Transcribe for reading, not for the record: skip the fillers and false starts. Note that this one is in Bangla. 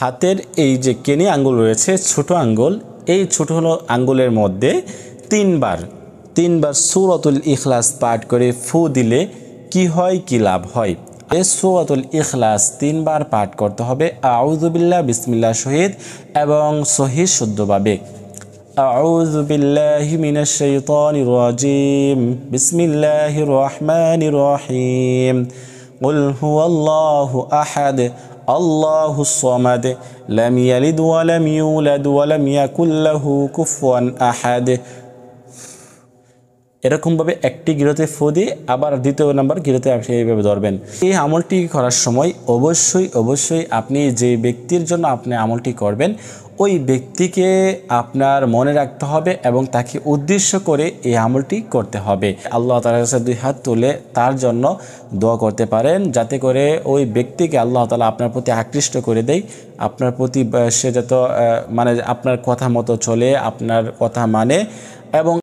হাতের এই যে কেনি আঙ্গুল রয়েছে, ছোট আঙ্গুল, এই ছোট আঙ্গুলের মধ্যে তিনবার সূরাতুল ইখলাস পাঠ করে ফু দিলে কি হয়, কি লাভ হয়? এই সূরাতুল ইখলাস 3 বার পাঠ করতে হবে আউযু বিল্লাহ বিসমিল্লাহ সহিত এবং সহিহ শুদ্ধভাবে। আউযু বিল্লাহি মিনাশ শাইতানির রাজিম বিসমিল্লাহির রহমানির রহিম কুল হুয়াল্লাহু আহাদ আল্লাহুস সামাদ লাম ইয়ালিদ ওয়া লাম ইউলাদ ওয়া লাম ইয়াকুল লাহু কুফুয়ান আহাদ। এরকমভাবে একটি গিরতে ফু দিয়ে আবার দ্বিতীয় নাম্বার গিরতে আপনি এইভাবে ধরবেন। এই আমলটি করার সময় অবশ্যই আপনি যে ব্যক্তির জন্য আপনি আমলটি করবেন ওই ব্যক্তিকে আপনার মনে রাখতে হবে এবং তাকে উদ্দেশ্য করে এই আমলটি করতে হবে। আল্লাহ তাআলার কাছে 2 হাত তুলে তার জন্য দোয়া করতে পারেন, যাতে করে ওই ব্যক্তিকে আল্লাহ তাআলা আপনার প্রতি আকৃষ্ট করে দেয়, আপনার প্রতি সে যত মানে আপনার কথা মতো চলে, আপনার কথা মানে এবং